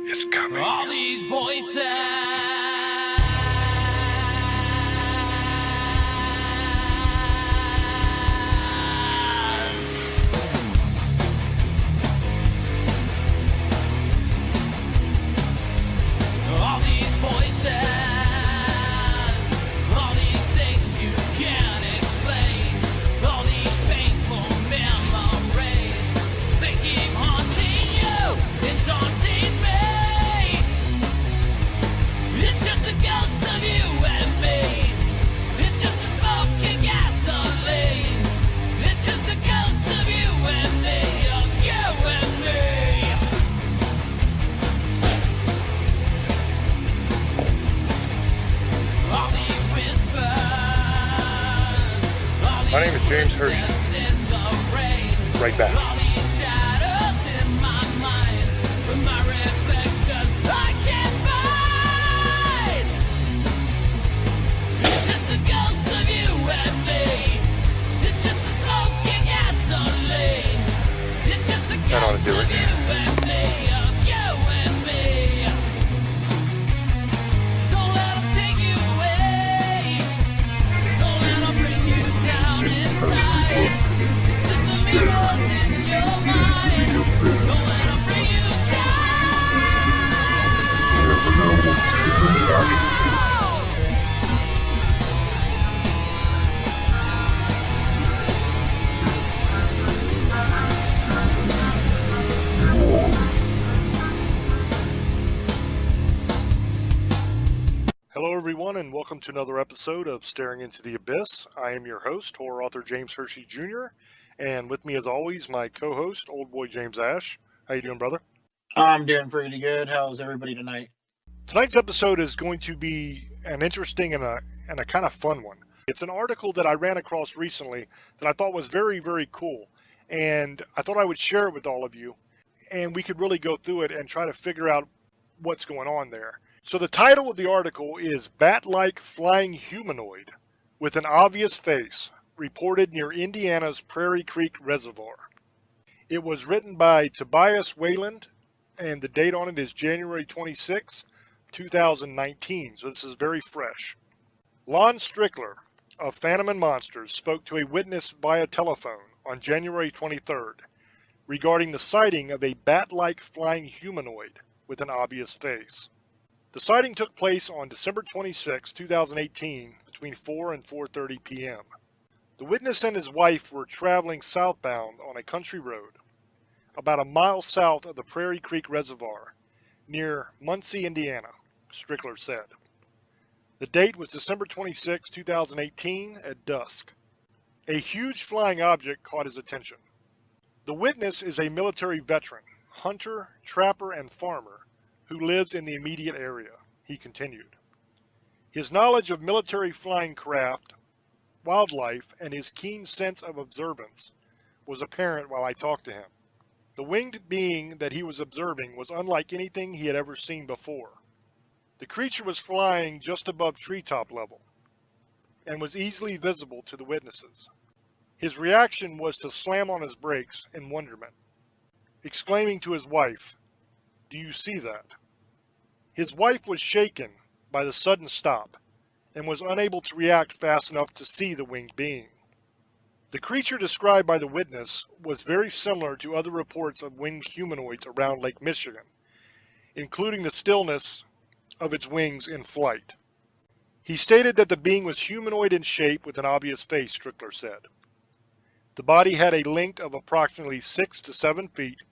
It's coming. All these voices. All these voices. All these things you can't explain. All these painful memories. They keep haunting you. It's daunting me. It's just a ghost of you and me. It's just a smoking gasoline. It's just a ghost of you and me. Of you and me. All these whispers. My name is James Hershey. Right back. All these shadows in my mind. From my reflections I can't find. It's just a ghost of you and me. It's just a smoking gasoline. It's just a That ought to ghost do of it. you and me. Of you and me. Don't let 'em take you away. Don't let 'em bring you down inside. It's just the mirrors in your mind. Don't let 'em bring you down. Hello, everyone, and welcome to another episode of Staring into the Abyss. I am your host, horror author James Hershey Jr., and with me, as always, my co-host, Old Boy James Ash. How you doing, brother? I'm doing pretty good. How's everybody tonight? Tonight's episode is going to be an interesting and a kind of fun one. It's an article that I ran across recently that I thought was very, very cool, and I thought I would share it with all of you, and we could really go through it and try to figure out what's going on there. So the title of the article is Bat-like Flying Humanoid with an Obvious Face, reported near Indiana's Prairie Creek Reservoir. It was written by Tobias Wayland, and the date on it is January 26, 2019, so this is very fresh. Lon Strickler of Phantom and Monsters spoke to a witness via telephone on January 23rd regarding the sighting of a bat-like flying humanoid with an obvious face. The sighting took place on December 26, 2018, between 4 and 4:30 p.m. The witness and his wife were traveling southbound on a country road, about a mile south of the Prairie Creek Reservoir, near Muncie, Indiana, Strickler said. The date was December 26, 2018, at dusk. A huge flying object caught his attention. The witness is a military veteran, hunter, trapper, and farmer who lives in the immediate area, he continued. His knowledge of military flying craft, wildlife, and his keen sense of observance was apparent while I talked to him. The winged being that he was observing was unlike anything he had ever seen before. The creature was flying just above treetop level and was easily visible to the witnesses. His reaction was to slam on his brakes in wonderment, exclaiming to his wife, "Do you see that?" His wife was shaken by the sudden stop and was unable to react fast enough to see the winged being. The creature described by the witness was very similar to other reports of winged humanoids around Lake Michigan, including the stillness of its wings in flight. He stated that the being was humanoid in shape with an obvious face, Strickler said. The body had a length of approximately 6 to 7 feet,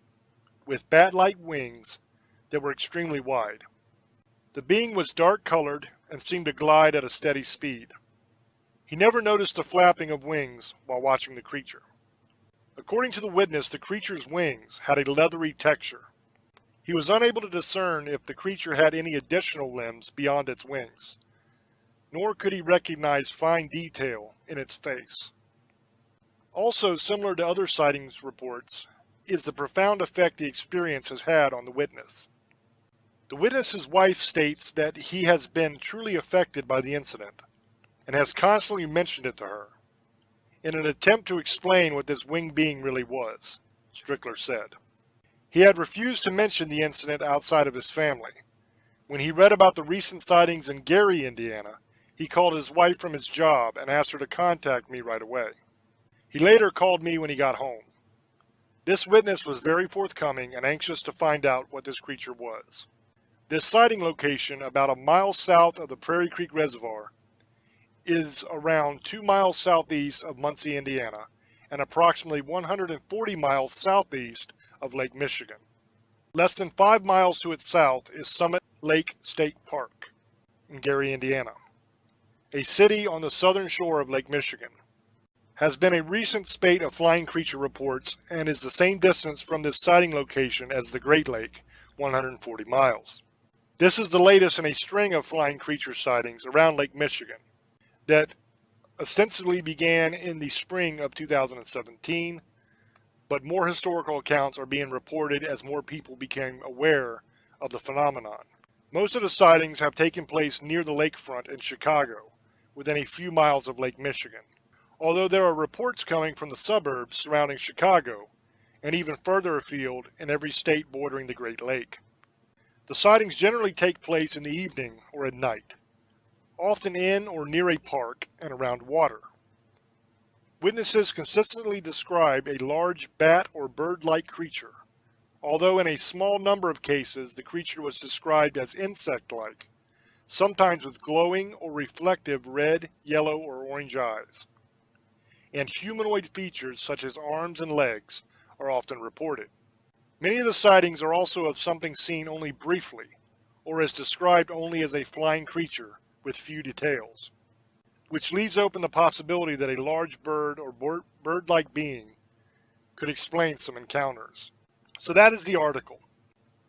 with bat-like wings that were extremely wide. The being was dark-colored and seemed to glide at a steady speed. He never noticed the flapping of wings while watching the creature. According to the witness, the creature's wings had a leathery texture. He was unable to discern if the creature had any additional limbs beyond its wings, nor could he recognize fine detail in its face. Also, similar to other sightings reports, is the profound effect the experience has had on the witness. The witness's wife states that he has been truly affected by the incident, and has constantly mentioned it to her, in an attempt to explain what this winged being really was, Strickler said. He had refused to mention the incident outside of his family. When he read about the recent sightings in Gary, Indiana, he called his wife from his job and asked her to contact me right away. He later called me when he got home. This witness was very forthcoming and anxious to find out what this creature was. This sighting location, about a mile south of the Prairie Creek Reservoir, is around 2 miles southeast of Muncie, Indiana, and approximately 140 miles southeast of Lake Michigan. Less than 5 miles to its south is Summit Lake State Park in Gary, Indiana, a city on the southern shore of Lake Michigan. Has been a recent spate of flying creature reports and is the same distance from this sighting location as the Great Lake, 140 miles. This is the latest in a string of flying creature sightings around Lake Michigan that ostensibly began in the spring of 2017, but more historical accounts are being reported as more people became aware of the phenomenon. Most of the sightings have taken place near the lakefront in Chicago, within a few miles of Lake Michigan, although there are reports coming from the suburbs surrounding Chicago and even further afield in every state bordering the Great Lake. The sightings generally take place in the evening or at night, often in or near a park and around water. Witnesses consistently describe a large bat or bird-like creature, although in a small number of cases the creature was described as insect-like, sometimes with glowing or reflective red, yellow, or orange eyes. And humanoid features such as arms and legs are often reported. Many of the sightings are also of something seen only briefly, or is described only as a flying creature with few details, which leaves open the possibility that a large bird or bird-like being could explain some encounters. So that is the article.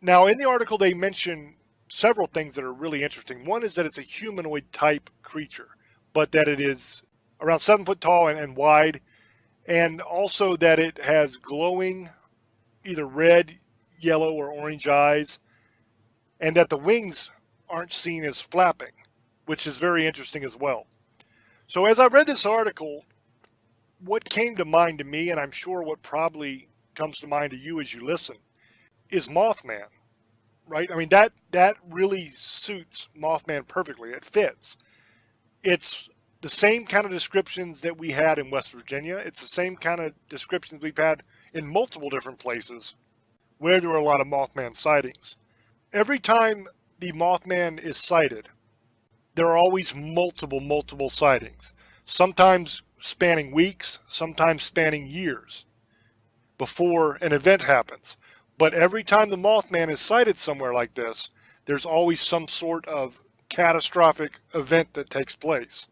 Now, in the article they mention several things that are really interesting. One is that it's a humanoid type creature, but that it is around 7 foot tall and wide, and also that it has glowing either red, yellow, or orange eyes, and that the wings aren't seen as flapping, which is very interesting as well. So as I read this article, what came to mind to me, and I'm sure what probably comes to mind to you as you listen, is Mothman, right? I mean, that really suits Mothman perfectly. It fits. It's the same kind of descriptions that we had in West Virginia. It's the same kind of descriptions we've had in multiple different places where there were a lot of Mothman sightings. Every time the Mothman is sighted, there are always multiple sightings, sometimes spanning weeks, sometimes spanning years before an event happens. But every time the Mothman is sighted somewhere like this, there's always some sort of catastrophic event that takes place.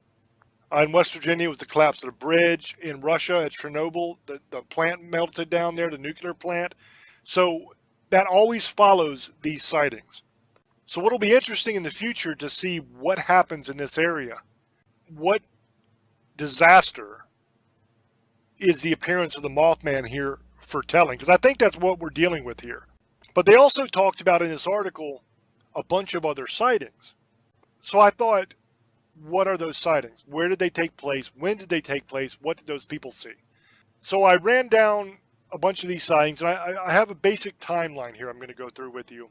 In West Virginia, it was the collapse of the bridge. In Russia, at Chernobyl, the plant melted down there, the nuclear plant. So that always follows these sightings. So what'll be interesting in the future to see what happens in this area. What disaster is the appearance of the Mothman here foretelling? Because I think that's what we're dealing with here. But they also talked about in this article a bunch of other sightings. So I thought, what are those sightings? Where did they take place? When did they take place? What did those people see? So I ran down a bunch of these sightings, and I have a basic timeline here I'm going to go through with you.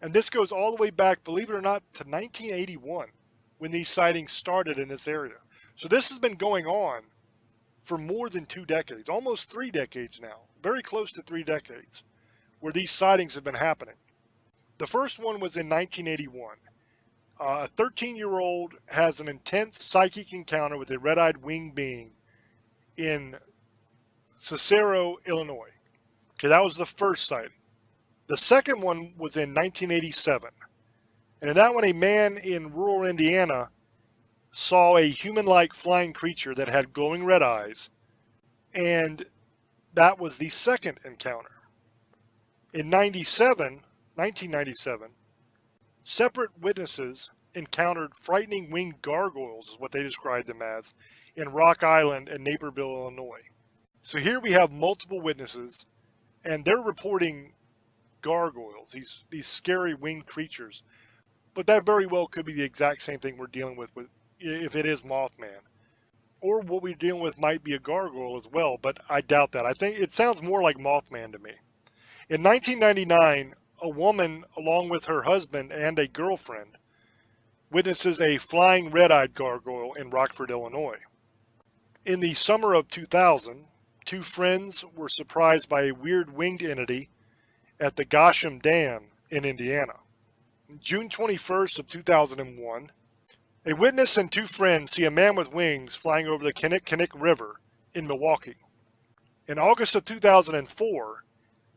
And this goes all the way back, believe it or not, to 1981, when these sightings started in this area. So this has been going on for more than 2 decades, almost 3 decades now, very close to 3 decades, where these sightings have been happening. The first one was in 1981. A 13-year-old has an intense psychic encounter with a red-eyed winged being in Cicero, Illinois. Okay, that was the first sighting. The second one was in 1987. And in that one, a man in rural Indiana saw a human-like flying creature that had glowing red eyes, and that was the second encounter. In 1997, separate witnesses encountered frightening winged gargoyles, is what they described them as, in Rock Island and Naperville, Illinois. So here we have multiple witnesses, and they're reporting gargoyles, these scary winged creatures. But that very well could be the exact same thing we're dealing with if it is Mothman. Or what we're dealing with might be a gargoyle as well, but I doubt that. I think it sounds more like Mothman to me. In 1999, a woman, along with her husband and a girlfriend, witnesses a flying red-eyed gargoyle in Rockford, Illinois. In the summer of 2000, two friends were surprised by a weird winged entity at the Gosham Dam in Indiana. June 21st of 2001, a witness and two friends see a man with wings flying over the Kinnick River in Milwaukee. In August of 2004,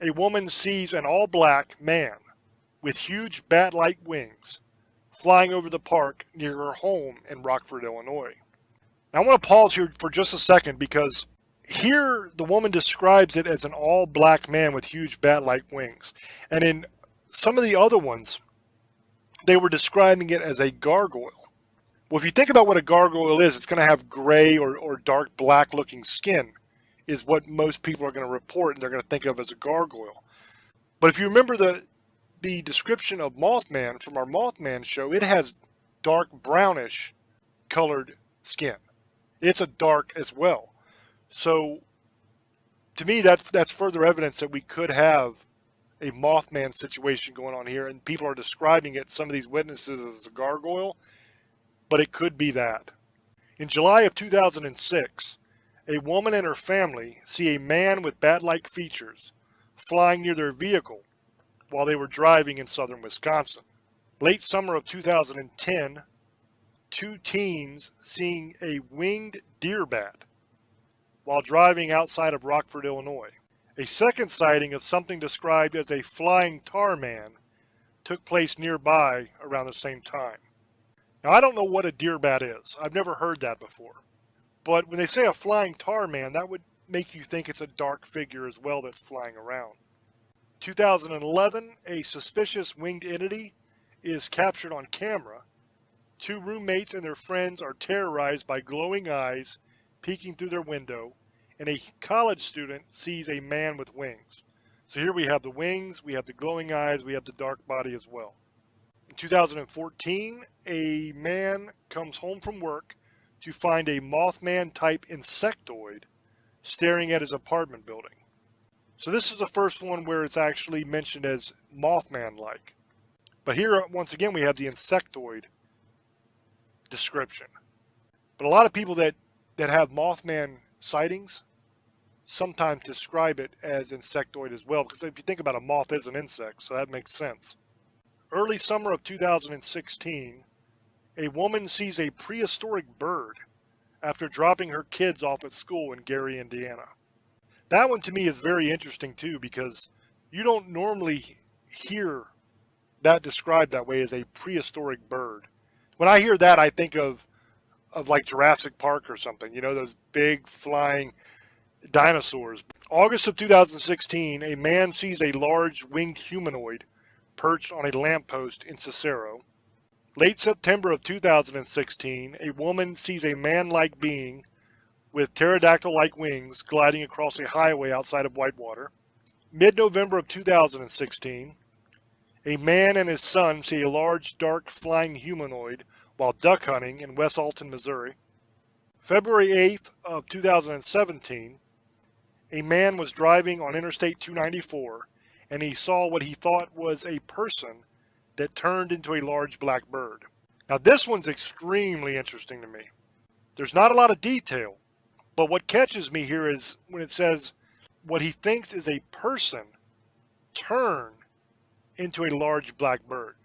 a woman sees an all-black man with huge bat-like wings flying over the park near her home in Rockford, Illinois. Now, I want to pause here for just a second because here the woman describes it as an all-black man with huge bat-like wings. And in some of the other ones, they were describing it as a gargoyle. Well, if you think about what a gargoyle is, it's going to have gray or dark black looking skin is what most people are going to report and they're going to think of as a gargoyle. But if you remember the description of Mothman from our Mothman show, it has dark brownish colored skin. It's a dark as well. So to me, that's further evidence that we could have a Mothman situation going on here, and people are describing it, some of these witnesses, as a gargoyle, but it could be that. In July of 2006, a woman and her family see a man with bat-like features flying near their vehicle while they were driving in southern Wisconsin. Late summer of 2010, two teens seeing a winged deer bat while driving outside of Rockford, Illinois. A second sighting of something described as a flying tar man took place nearby around the same time. Now, I don't know what a deer bat is. I've never heard that before. But when they say a flying tar man, that would make you think it's a dark figure as well that's flying around. 2011, a suspicious winged entity is captured on camera. Two roommates and their friends are terrorized by glowing eyes peeking through their window, and a college student sees a man with wings. So here we have the wings, we have the glowing eyes, we have the dark body as well. In 2014, a man comes home from work to find a Mothman-type insectoid staring at his apartment building. So this is the first one where it's actually mentioned as Mothman-like. But here, once again, we have the insectoid description. But a lot of people that have Mothman sightings sometimes describe it as insectoid as well, because if you think about it, a moth is an insect, so that makes sense. Early summer of 2016, a woman sees a prehistoric bird after dropping her kids off at school in Gary, Indiana. That one to me is very interesting too, because you don't normally hear that described that way, as a prehistoric bird. When I hear that, I think of like Jurassic Park or something, you know, those big flying dinosaurs. August of 2016, a man sees a large winged humanoid perched on a lamppost in Cicero. Late September of 2016, a woman sees a man-like being with pterodactyl-like wings gliding across a highway outside of Whitewater. Mid-November of 2016, a man and his son see a large, dark, flying humanoid while duck hunting in West Alton, Missouri. February 8th of 2017, a man was driving on Interstate 294 and he saw what he thought was a person that turned into a large black bird. Now this one's extremely interesting to me. There's not a lot of detail, but what catches me here is when it says what he thinks is a person turn into a large black bird.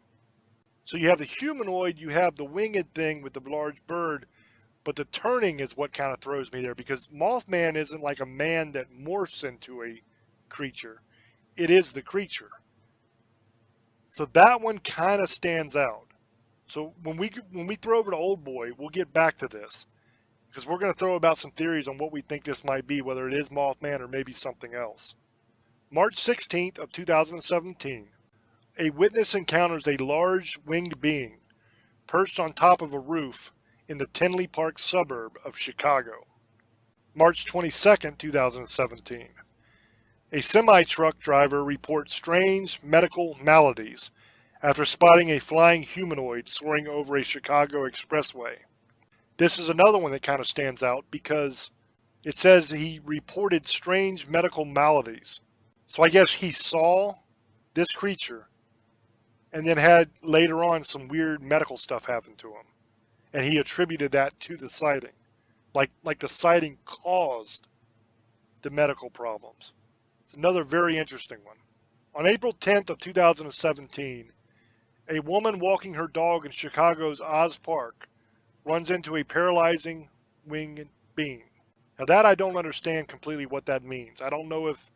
So you have the humanoid, you have the winged thing with the large bird, but the turning is what kind of throws me there, because Mothman isn't like a man that morphs into a creature. It is the creature. So that one kind of stands out. So when we throw over to Old Boy, we'll get back to this, because we're going to throw about some theories on what we think this might be, whether it is Mothman or maybe something else. March 16th of 2017, a witness encounters a large winged being perched on top of a roof in the Tinley Park suburb of Chicago. March 22nd, 2017, a semi-truck driver reports strange medical maladies after spotting a flying humanoid soaring over a Chicago expressway. This is another one that kind of stands out because it says he reported strange medical maladies. So I guess he saw this creature and then had later on some weird medical stuff happen to him. And he attributed that to the sighting. Like the sighting caused the medical problems. It's another very interesting one. On April 10th of 2017, a woman walking her dog in Chicago's Oz Park runs into a paralyzing winged being. Now that I don't understand completely what that means. I don't know if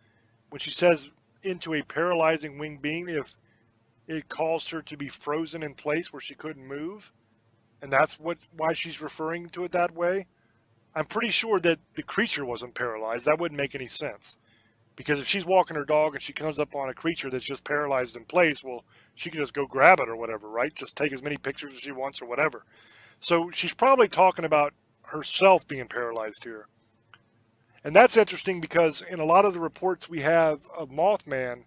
when she says into a paralyzing winged being, if it caused her to be frozen in place where she couldn't move, and that's why she's referring to it that way. I'm pretty sure that the creature wasn't paralyzed. That wouldn't make any sense. Because if she's walking her dog and she comes up on a creature that's just paralyzed in place, well, she can just go grab it or whatever, right? Just take as many pictures as she wants or whatever. So she's probably talking about herself being paralyzed here. And that's interesting because in a lot of the reports we have of Mothman,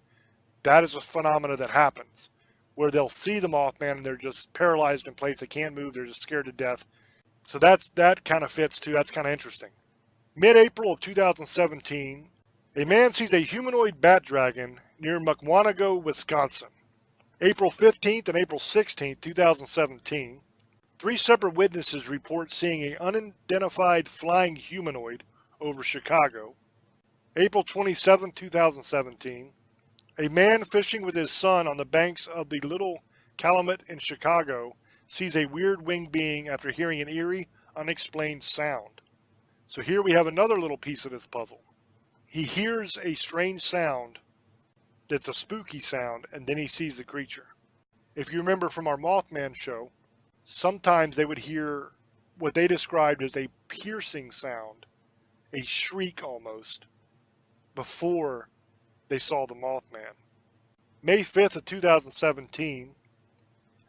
that is a phenomena that happens. Where they'll see the Mothman and they're just paralyzed in place. They can't move. They're just scared to death. So that kind of fits too. That's kind of interesting. Mid-April of 2017, a man sees a humanoid bat dragon near Mukwonago, Wisconsin. April 15th and April 16th, 2017, three separate witnesses report seeing an unidentified flying humanoid over Chicago. April 27th, 2017, a man fishing with his son on the banks of the Little Calumet in Chicago sees a weird winged being after hearing an eerie, unexplained sound. So here we have another little piece of this puzzle. He hears a strange sound that's a spooky sound, and then he sees the creature. If you remember from our Mothman show, sometimes they would hear what they described as a piercing sound, a shriek almost, before they saw the Mothman. May 5th of 2017,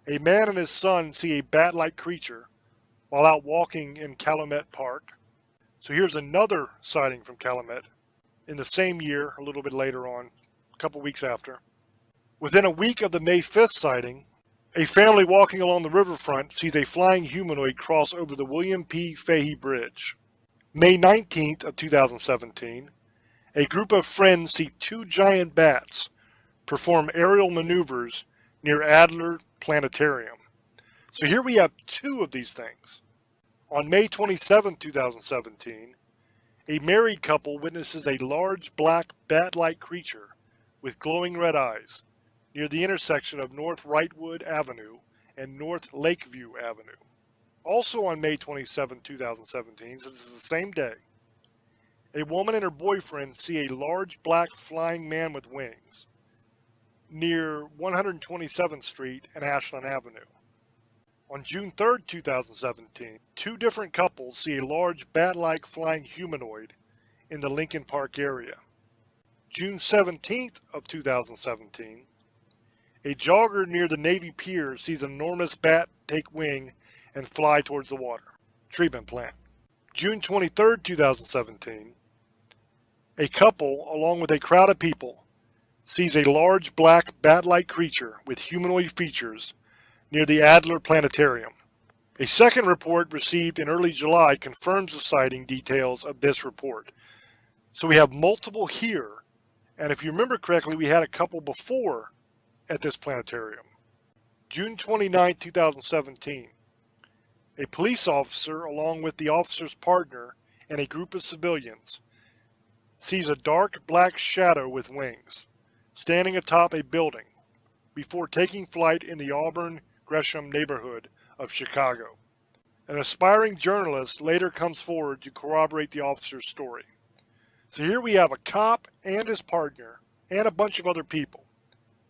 a man and his son see a bat-like creature while out walking in Calumet Park. So here's another sighting from Calumet in the same year, a little bit later on, a couple weeks after. Within a week of the May 5th sighting, a family walking along the riverfront sees a flying humanoid cross over the William P. Fahey Bridge. May 19th of 2017, a group of friends see two giant bats perform aerial maneuvers near Adler Planetarium. So here we have two of these things. On May 27, 2017, a married couple witnesses a large black bat-like creature with glowing red eyes near the intersection of North Wrightwood Avenue and North Lakeview Avenue. Also on May 27, 2017, so this is the same day, a woman and her boyfriend see a large black flying man with wings near 127th Street and Ashland Avenue. On June 3, 2017, two different couples see a large bat-like flying humanoid in the Lincoln Park area. June 17th of 2017, a jogger near the Navy Pier sees an enormous bat take wing and fly towards the water treatment plant. June 23, 2017, a couple, along with a crowd of people, sees a large black bat-like creature with humanoid features near the Adler Planetarium. A second report received in early July confirms the sighting details of this report. So we have multiple here, and if you remember correctly, we had a couple before at this planetarium. June 29, 2017, a police officer, along with the officer's partner and a group of civilians, sees a dark black shadow with wings standing atop a building before taking flight in the Auburn Gresham neighborhood of Chicago. An aspiring journalist later comes forward to corroborate the officer's story. So here we have a cop and his partner and a bunch of other people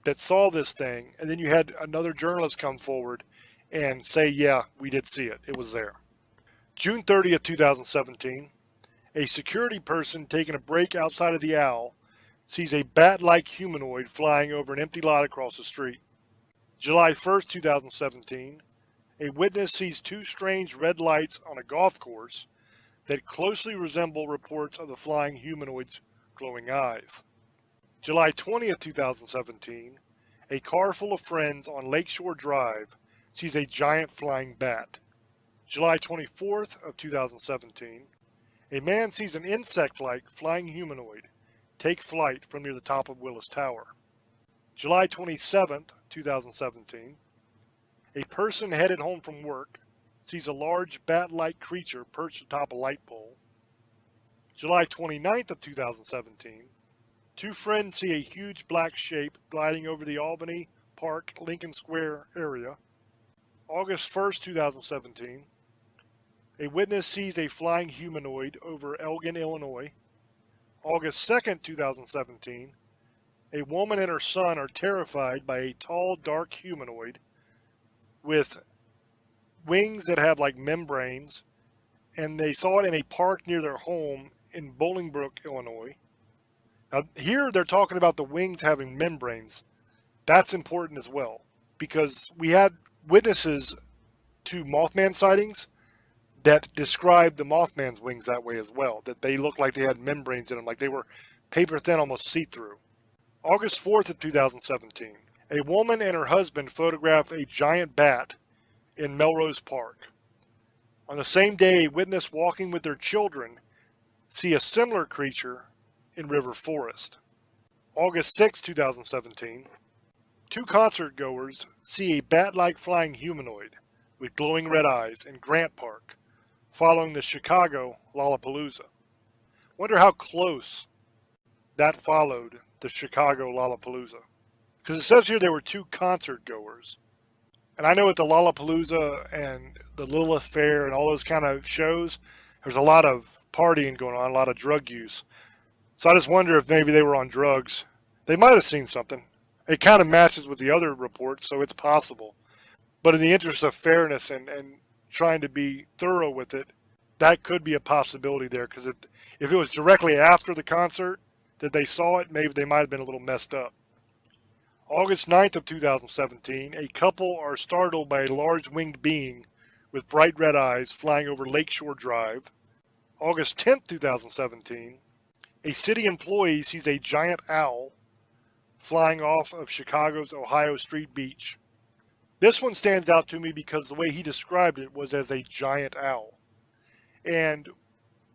that saw this thing, and then you had another journalist come forward and say, yeah, we did see it. It was there. June 30th, 2017, a security person taking a break outside of the Owl sees a bat-like humanoid flying over an empty lot across the street. July 1st, 2017, a witness sees two strange red lights on a golf course that closely resemble reports of the flying humanoid's glowing eyes. July 20th, 2017, a car full of friends on Lakeshore Drive sees a giant flying bat. July 24th of 2017, a man sees an insect-like flying humanoid take flight from near the top of Willis Tower. July 27th, 2017, a person headed home from work sees a large bat-like creature perched atop a light pole. July 29th of 2017, two friends see a huge black shape gliding over the Albany Park Lincoln Square area. August 1st, 2017, a witness sees a flying humanoid over Elgin, Illinois. August 2nd, 2017, a woman and her son are terrified by a tall, dark humanoid with wings that have like membranes, and they saw it in a park near their home in Bolingbrook, Illinois. Now, here they're talking about the wings having membranes. That's important as well, because we had witnesses to Mothman sightings that described the Mothman's wings that way as well, that they looked like they had membranes in them, like they were paper thin, almost see-through. August 4th of 2017, a woman and her husband photograph a giant bat in Melrose Park. On the same day, a witness walking with their children see a similar creature in River Forest. August 6, 2017, two concert goers see a bat-like flying humanoid with glowing red eyes in Grant Park, following the Chicago Lollapalooza. Wonder how close that followed the Chicago Lollapalooza. Because it says here there were two concert goers. And I know at the Lollapalooza and the Lilith Fair and all those kind of shows, there's a lot of partying going on, a lot of drug use. So I just wonder if maybe they were on drugs. They might have seen something. It kind of matches with the other reports, so it's possible. But in the interest of fairness and trying to be thorough with it, that could be a possibility there. Because if it was directly after the concert that they saw it, maybe they might have been a little messed up. August 9th of 2017, a couple are startled by a large winged being with bright red eyes flying over Lakeshore Drive. August 10th, 2017, a city employee sees a giant owl flying off of Chicago's Ohio Street Beach. This one stands out to me because the way he described it was as a giant owl. And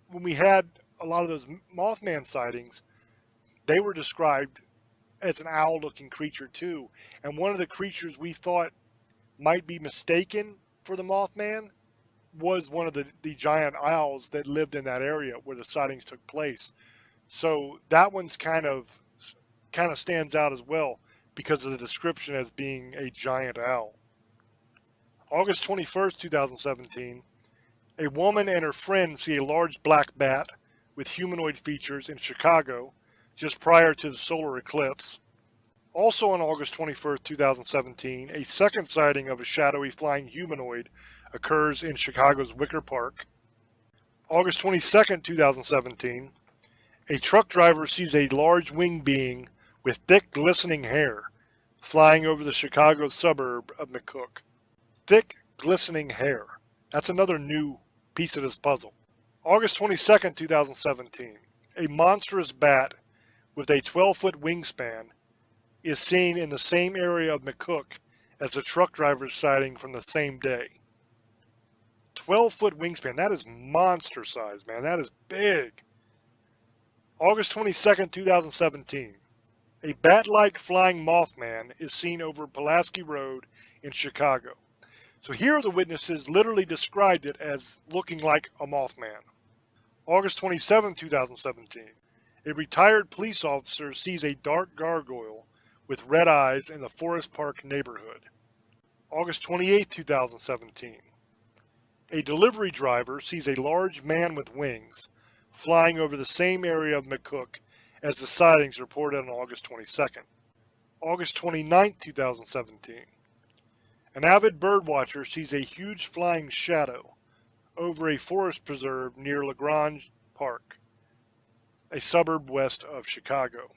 when we had a lot of those Mothman sightings, they were described as an owl-looking creature too. And one of the creatures we thought might be mistaken for the Mothman was one of the giant owls that lived in that area where the sightings took place. So that one's kind of stands out as well because of the description as being a giant owl. August 21st, 2017, a woman and her friend see a large black bat with humanoid features in Chicago just prior to the solar eclipse. Also on August 21st, 2017, a second sighting of a shadowy flying humanoid occurs in Chicago's Wicker Park. August 22nd, 2017, a truck driver sees a large winged being with thick glistening hair flying over the Chicago suburb of McCook. Thick glistening hair. That's another new piece of this puzzle. August 22nd, 2017, a monstrous bat with a 12-foot wingspan is seen in the same area of McCook as the truck driver's sighting from the same day. 12-foot wingspan, that is monster size, man. That is big. August 22nd, 2017, a bat-like flying Mothman is seen over Pulaski Road in Chicago. So here the witnesses literally described it as looking like a Mothman. August 27, 2017, a retired police officer sees a dark gargoyle with red eyes in the Forest Park neighborhood. August 28, 2017, a delivery driver sees a large man with wings flying over the same area of McCook as the sightings reported on August 22nd. August 29, 2017, an avid birdwatcher sees a huge flying shadow over a forest preserve near LaGrange Park, a suburb west of Chicago.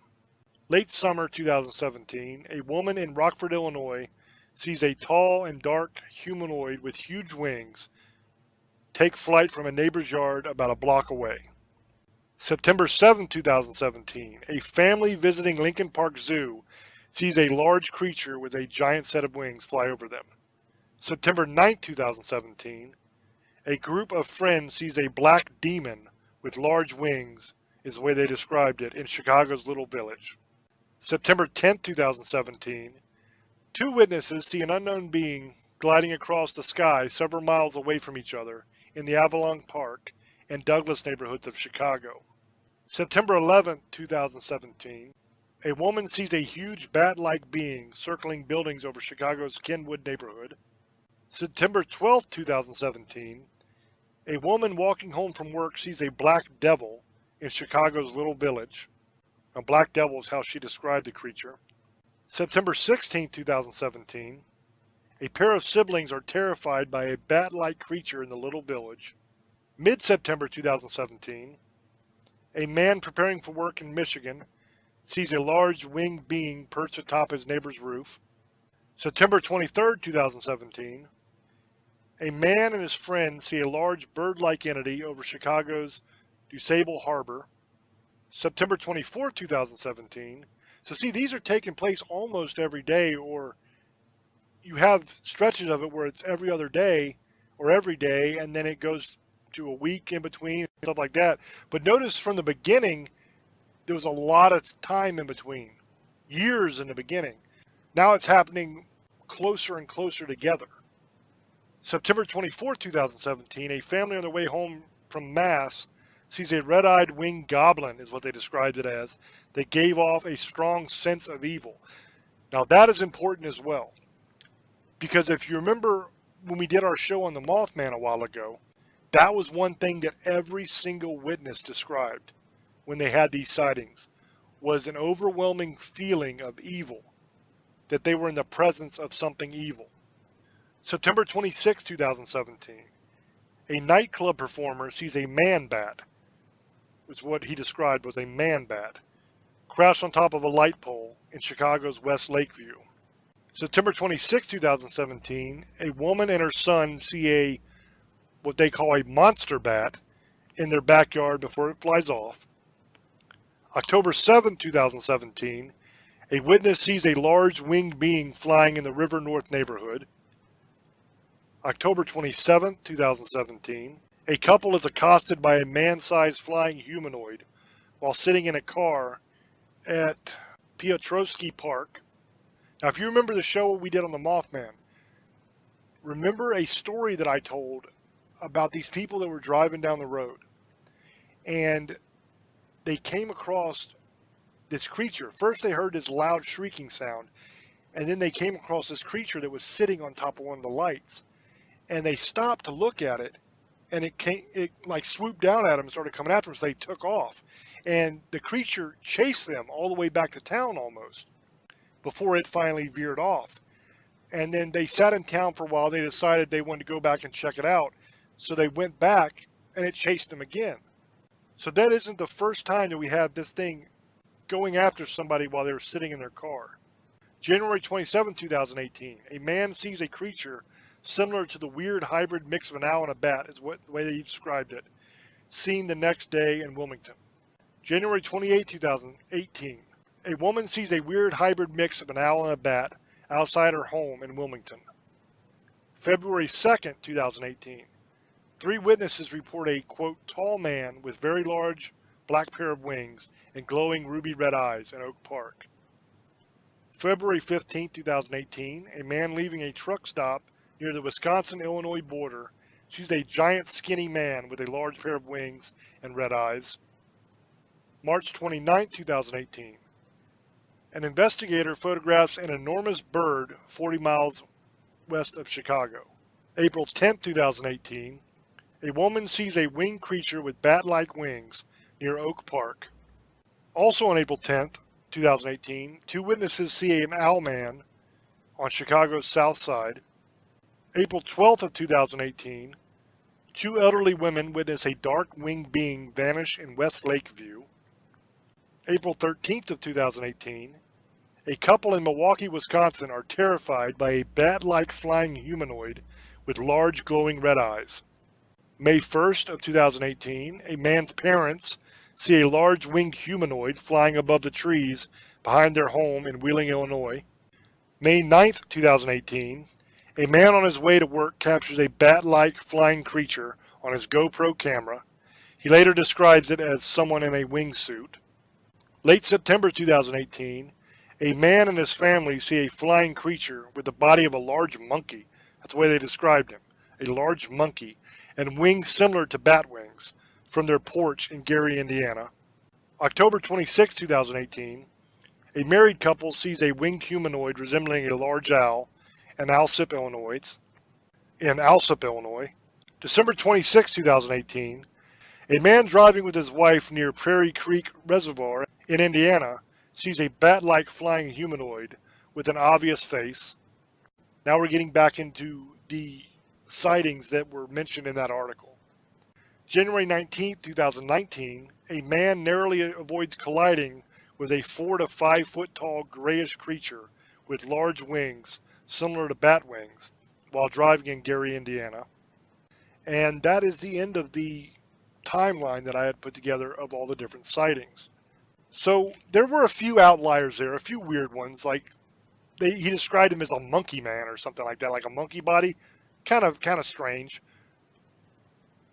Late summer 2017, a woman in Rockford, Illinois sees a tall and dark humanoid with huge wings take flight from a neighbor's yard about a block away. September 7, 2017, a family visiting Lincoln Park Zoo sees a large creature with a giant set of wings fly over them. September 9, 2017, a group of friends sees a black demon with large wings is the way they described it, in Chicago's Little Village. September 10th, 2017, two witnesses see an unknown being gliding across the sky several miles away from each other in the Avalon Park and Douglas neighborhoods of Chicago. September 11th, 2017, a woman sees a huge bat-like being circling buildings over Chicago's Kenwood neighborhood. September 12th, 2017, a woman walking home from work sees a black devil in Chicago's Little Village. A black devil is how she described the creature. September 16th, 2017, a pair of siblings are terrified by a bat-like creature in the Little Village. Mid-September 2017, a man preparing for work in Michigan sees a large winged being perched atop his neighbor's roof. September 23rd, 2017, a man and his friend see a large bird-like entity over Chicago's DuSable Harbor. September 24th, 2017. So see, these are taking place almost every day, or you have stretches of it where it's every other day or every day, and then it goes to a week in between, stuff like that. But notice from the beginning, there was a lot of time in between, years in the beginning. Now it's happening closer and closer together. September 24, 2017, a family on their way home from Mass sees a red-eyed winged goblin, is what they described it as, that gave off a strong sense of evil. Now that is important as well, because if you remember when we did our show on the Mothman a while ago, that was one thing that every single witness described when they had these sightings, was an overwhelming feeling of evil, that they were in the presence of something evil. September 26, 2017, a nightclub performer sees a man-bat, which is what he described was a man-bat, crash on top of a light pole in Chicago's West Lakeview. September 26, 2017, a woman and her son see what they call a monster bat in their backyard before it flies off. October 7, 2017, a witness sees a large winged being flying in the River North neighborhood. October 27, 2017, a couple is accosted by a man-sized flying humanoid while sitting in a car at Piotrowski Park. Now, if you remember the show we did on the Mothman, remember a story that I told about these people that were driving down the road, and they came across this creature. First they heard this loud shrieking sound, and then they came across this creature that was sitting on top of one of the lights. And they stopped to look at it, and it like swooped down at them and started coming after them, so they took off. And the creature chased them all the way back to town almost, before it finally veered off. And then they sat in town for a while. They decided they wanted to go back and check it out. So they went back, and it chased them again. So that isn't the first time that we have this thing going after somebody while they were sitting in their car. January 27, 2018, a man sees a creature similar to the weird hybrid mix of an owl and a bat, is the way they described it, seen the next day in Wilmington. January 28, 2018, a woman sees a weird hybrid mix of an owl and a bat outside her home in Wilmington. February 2nd, 2018, three witnesses report a, quote, tall man with very large black pair of wings and glowing ruby red eyes in Oak Park. February 15, 2018, a man leaving a truck stop near the Wisconsin-Illinois border sees a giant skinny man with a large pair of wings and red eyes. March 29, 2018, an investigator photographs an enormous bird 40 miles west of Chicago. April 10, 2018, a woman sees a winged creature with bat-like wings near Oak Park. Also on April 10, 2018, two witnesses see an owl man on Chicago's south side. April 12th of 2018, two elderly women witness a dark winged being vanish in West Lakeview. April 13th of 2018, a couple in Milwaukee, Wisconsin are terrified by a bat-like flying humanoid with large glowing red eyes. May 1st of 2018, a man's parents see a large winged humanoid flying above the trees behind their home in Wheeling, Illinois. May 9th, 2018, a man on his way to work captures a bat-like flying creature on his GoPro camera. He later describes it as someone in a wingsuit. Late September 2018, a man and his family see a flying creature with the body of a large monkey. That's the way they described him. A large monkey, and wings similar to bat wings, from their porch in Gary, Indiana. October 26, 2018, a married couple sees a winged humanoid resembling a large owl in Alsip, Illinois. December 26, 2018, a man driving with his wife near Prairie Creek Reservoir in Indiana sees a bat-like flying humanoid with an obvious face. Now we're getting back into the sightings that were mentioned in that article. January 19, 2019, a man narrowly avoids colliding with a 4 to 5 foot tall grayish creature with large wings similar to bat wings while driving in Gary, Indiana. And that is the end of the timeline that I had put together of all the different sightings. So there were a few outliers there, a few weird ones, like he described him as a monkey man or something like that, like a monkey body. Kind of strange.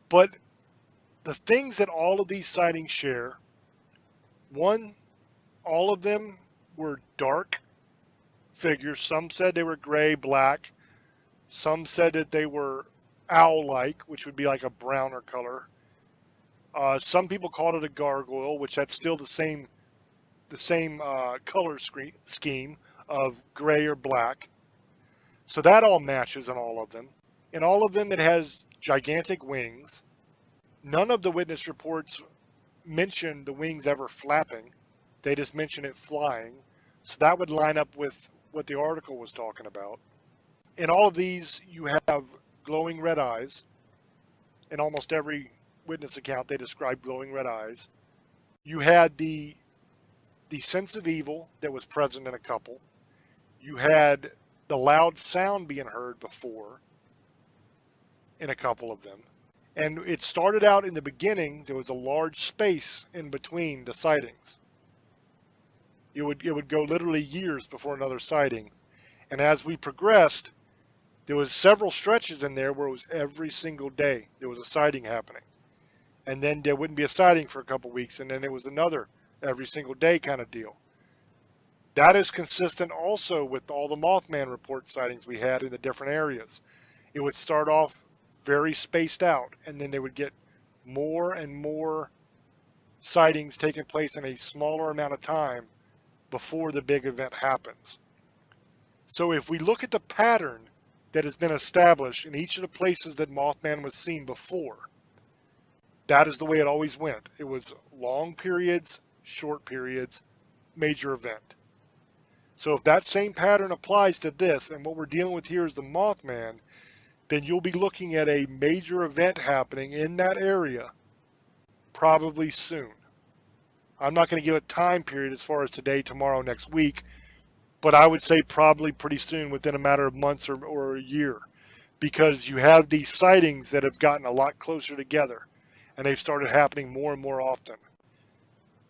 But the things that all of these sightings share, one, all of them were dark figures. Some said they were gray, black. Some said that they were owl-like, which would be like a browner color. Some people called it a gargoyle, which that's still the same color scheme of gray or black. So that all matches in all of them. In all of them, it has gigantic wings. None of the witness reports mention the wings ever flapping. They just mention it flying. So that would line up with what the article was talking about. In all of these, you have glowing red eyes. In almost every witness account, they describe glowing red eyes. You had the sense of evil that was present in a couple. You had the loud sound being heard before in a couple of them. And it started out in the beginning, there was a large space in between the sightings. It would go literally years before another sighting. And as we progressed, there was several stretches in there where it was every single day there was a sighting happening. And then there wouldn't be a sighting for a couple weeks, and then it was another every single day kind of deal. That is consistent also with all the Mothman report sightings we had in the different areas. It would start off very spaced out, and then they would get more and more sightings taking place in a smaller amount of time before the big event happens. So if we look at the pattern that has been established in each of the places that Mothman was seen before, that is the way it always went. It was long periods, short periods, major event. So if that same pattern applies to this, and what we're dealing with here is the Mothman, then you'll be looking at a major event happening in that area probably soon. I'm not going to give a time period as far as today, tomorrow, next week, but I would say probably pretty soon, within a matter of months or a year, because you have these sightings that have gotten a lot closer together, and they've started happening more and more often.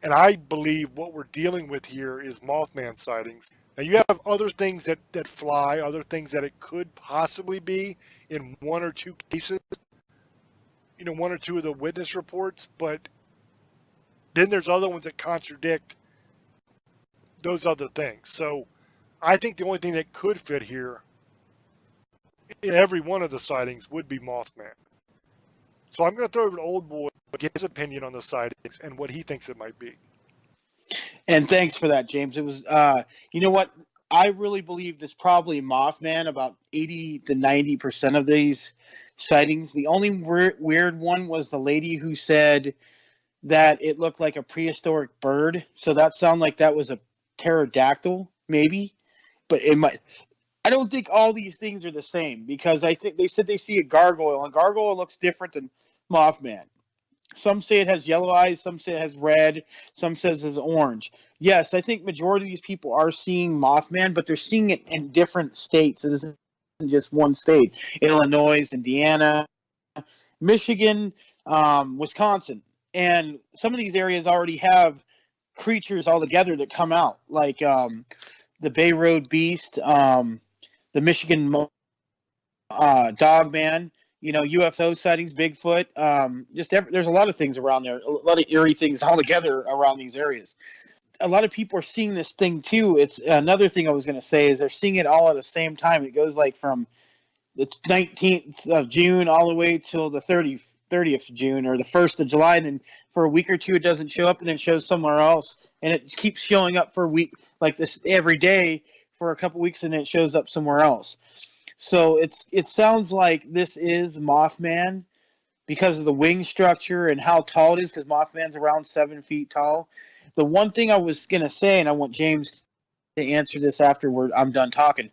And I believe what we're dealing with here is Mothman sightings. Now you have other things that fly, other things that it could possibly be in one or two cases, one or two of the witness reports, but then there's other ones that contradict those other things. So I think the only thing that could fit here in every one of the sightings would be Mothman. So I'm going to throw over to Old Boy to get his opinion on the sightings and what he thinks it might be. And thanks for that, James. It was, you know what? I really believe this probably Mothman, about 80 to 90% of these sightings. The only weird one was the lady who said that it looked like a prehistoric bird. So that sounded like that was a pterodactyl, maybe. But it might. I don't think all these things are the same, because I think they said they see a gargoyle, and gargoyle looks different than Mothman. Some say it has yellow eyes, some say it has red, some says it's orange. Yes, I think majority of these people are seeing Mothman, but they're seeing it in different states. It isn't just one state. Illinois, Indiana, Michigan, Wisconsin. And some of these areas already have creatures altogether that come out, like the Bay Road Beast, the Michigan Dog Man. UFO sightings, Bigfoot, there's a lot of things around there, a lot of eerie things all together around these areas. A lot of people are seeing this thing too. It's another thing I was going to say is they're seeing it all at the same time. It goes like from the 19th of June all the way till the 30th of June or the 1st of July. And then for a week or two, it doesn't show up and it shows somewhere else. And it keeps showing up for a week like this every day for a couple weeks, and it shows up somewhere else. So it sounds like this is Mothman because of the wing structure and how tall it is, because Mothman's around 7 feet tall. The one thing I was going to say, and I want James to answer this afterward, I'm done talking,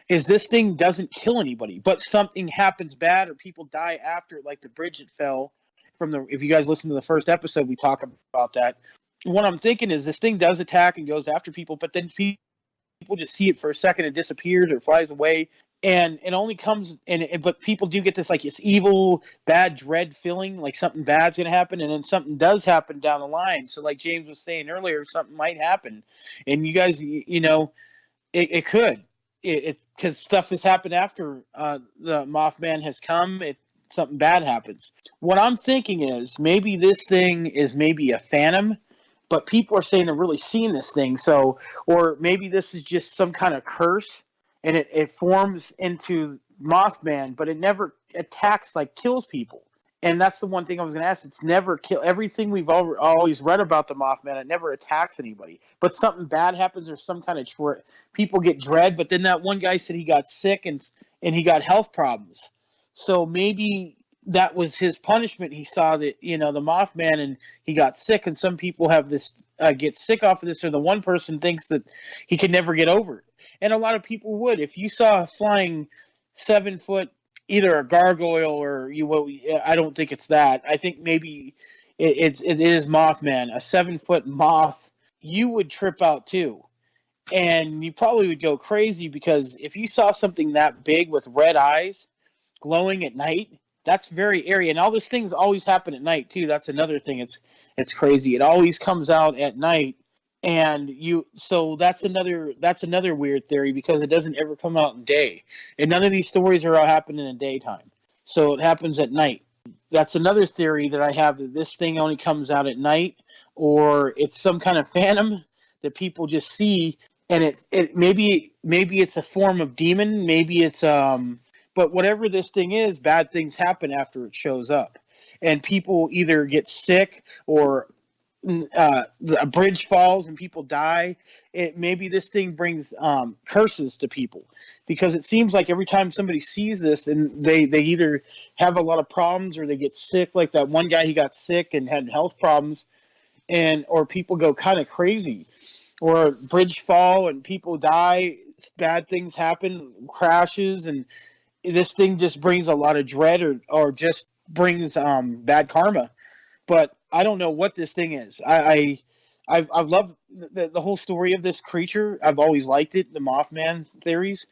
is this thing doesn't kill anybody, but something happens bad or people die after, like the bridge that fell if you guys listen to the first episode, we talk about that. What I'm thinking is this thing does attack and goes after people, but then people just see it for a second, it disappears or flies away. And it only comes, but people do get this, like, it's evil, bad, dread feeling, like something bad's going to happen, and then something does happen down the line. So like James was saying earlier, something might happen. And you guys, it could. Because stuff has happened after the Mothman has come, something bad happens. What I'm thinking is maybe this thing is maybe a phantom, but people are saying they're really seeing this thing. So, or maybe this is just some kind of curse, and it forms into Mothman, but it never attacks, like kills people. And that's the one thing I was going to ask. It's never kill. Everything we've always read about the Mothman, it never attacks anybody. But something bad happens, or some kind of people get dread. But then that one guy said he got sick and he got health problems. So maybe that was his punishment. He saw that the Mothman and he got sick. And some people have this get sick off of this, or the one person thinks that he can never get over it. And a lot of people would. If you saw a flying 7 foot, either a gargoyle or I don't think it's that. I think maybe it is Mothman, a 7 foot moth. You would trip out too, and you probably would go crazy, because if you saw something that big with red eyes glowing at night, that's very eerie. And all these things always happen at night too. That's another thing. It's crazy. It always comes out at night. And so that's another weird theory, because it doesn't ever come out in day, and none of these stories are all happening in the daytime. So it happens at night. That's another theory that I have, that this thing only comes out at night, or it's some kind of phantom that people just see, and it maybe it's a form of demon, maybe it's but whatever this thing is, bad things happen after it shows up, and people either get sick or a bridge falls and people die. Maybe this thing brings curses to people, because it seems like every time somebody sees this, and they either have a lot of problems or they get sick, like that one guy, he got sick and had health problems, or people go kind of crazy, or a bridge fall and people die, bad things happen, crashes, and this thing just brings a lot of dread, or just brings bad karma. But I don't know what this thing is. I've loved the whole story of this creature. I've always liked it, the Mothman theories.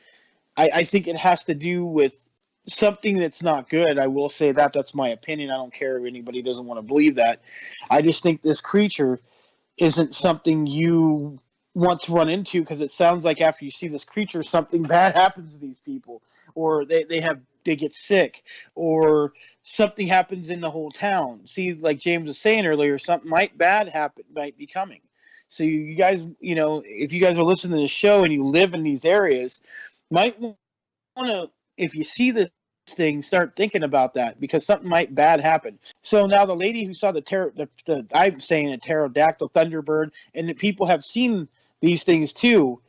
I think it has to do with something that's not good. I will say that's my opinion. I don't care if anybody doesn't want to believe that. I just think this creature isn't something you want to run into, because it sounds like after you see this creature, something bad happens to these people, or they get sick, or something happens in the whole town. See, like James was saying earlier, something might be coming. So you guys, if you guys are listening to the show and you live in these areas, might want to, if you see this thing, start thinking about that, because something might bad happen. So now the lady who saw I'm saying a pterodactyl, thunderbird, and the people have seen these things too.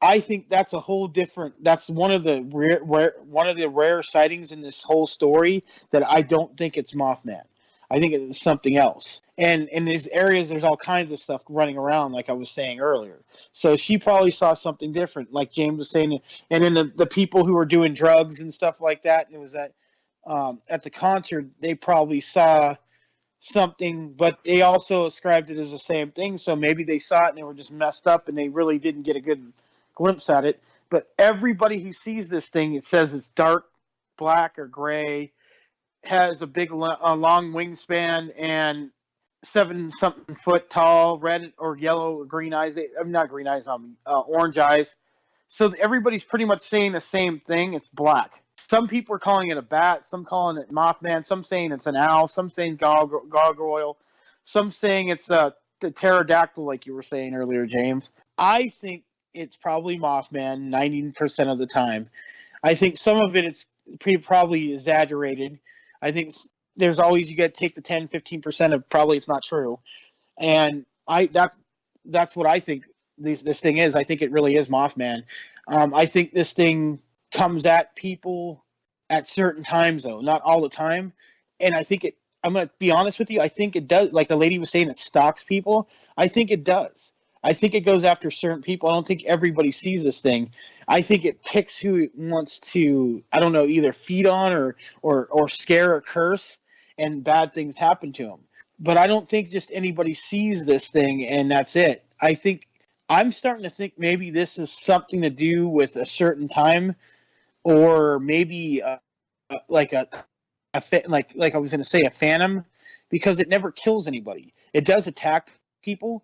I think that's a whole different. That's one of the rare sightings in this whole story, that I don't think it's Mothman. I think it's something else. And in these areas, there's all kinds of stuff running around, like I was saying earlier. So she probably saw something different, like James was saying. And then the people who were doing drugs and stuff like that, and it was at the concert, they probably saw something, but they also ascribed it as the same thing. So maybe they saw it and they were just messed up, and they really didn't get a good glimpse at it. But everybody who sees this thing, it says it's dark black or gray, has a long wingspan, and 7-something foot tall, red or yellow or green eyes. Not green eyes, orange eyes. So everybody's pretty much saying the same thing. It's black. some people are calling it a bat, some calling it Mothman, some saying it's an owl, some saying gargoyle, some saying it's the pterodactyl, like you were saying earlier, James. I think it's probably Mothman 90% of the time. I think some of it's probably exaggerated. I think there's always, you got to take the 10-15% of probably it's not true. And that's what I think this thing is. I think it really is Mothman. I think this thing comes at people at certain times, though, not all the time. And I think I'm going to be honest with you. I think it does. Like the lady was saying, it stalks people. I think it does. I think it goes after certain people. I don't think everybody sees this thing. I think it picks who it wants to, I don't know, either feed on or scare or curse, and bad things happen to them. But I don't think just anybody sees this thing and that's it. I'm starting to think maybe this is something to do with a certain time, or maybe like like I was going to say, a phantom, because it never kills anybody. It does attack people.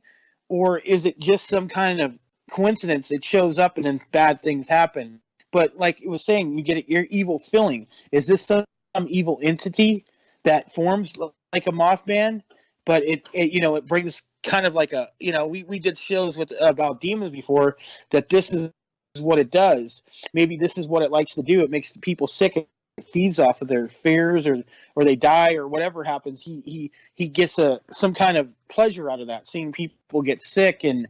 Or is it just some kind of coincidence? It shows up and then bad things happen. But like it was saying, you get your evil feeling. Is this some evil entity that forms like a Mothman? But it brings kind of like a, we did shows about demons before, that this is what it does. Maybe this is what it likes to do. It makes the people sick. It feeds off of their fears, or they die, or whatever happens. He gets some kind of pleasure out of that, seeing people get sick and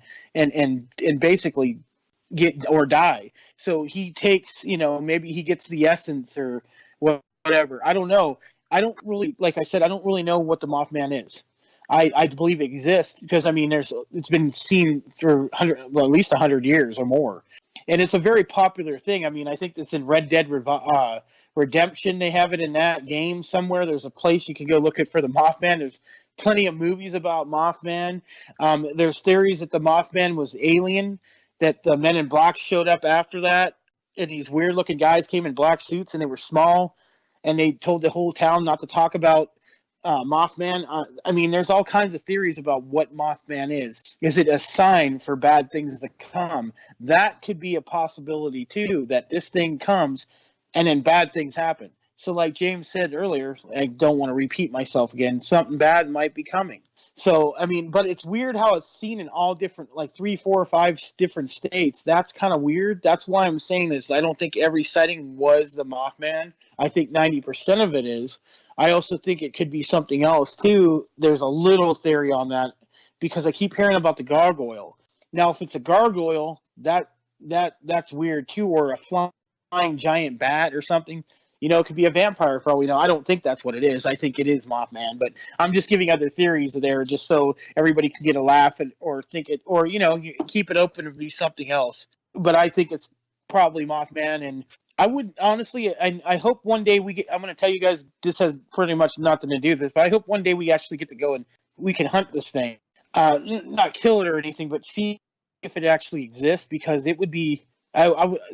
basically get or die. So he takes, maybe he gets the essence or whatever. I don't know. I don't really, like I said, I don't really know what the Mothman is. I believe it exists because, I mean, it's been seen for at least 100 years or more. And it's a very popular thing. I mean, I think it's in Red Dead Redemption. They have it in that game somewhere. There's a place you can go look for the Mothman. There's plenty of movies about Mothman. There's theories that the Mothman was alien, that the Men in Black showed up after that, and these weird-looking guys came in black suits, and they were small, and they told the whole town not to talk about Mothman. I mean, there's all kinds of theories about what Mothman is. Is it a sign for bad things to come? That could be a possibility too, that this thing comes and then bad things happen. So like James said earlier, I don't want to repeat myself again, something bad might be coming. So, I mean, but it's weird how it's seen in all different, like 3, 4, or 5 different states. That's kind of weird. That's why I'm saying this. I don't think every sighting was the Mothman. I think 90% of it is. I also think it could be something else too. There's a little theory on that, because I keep hearing about the gargoyle. Now, if it's a gargoyle, that's weird too, or a flying giant bat or something. It could be a vampire for all we know. I don't think that's what it is. I think it is Mothman, but I'm just giving other theories there just so everybody can get a laugh or think it, or, you keep it open to be something else. But I think it's probably Mothman, and I would honestly, I hope one day I'm going to tell you guys, this has pretty much nothing to do with this, but I hope one day we actually get to go and we can hunt this thing. Not kill it or anything, but see if it actually exists, because it would be,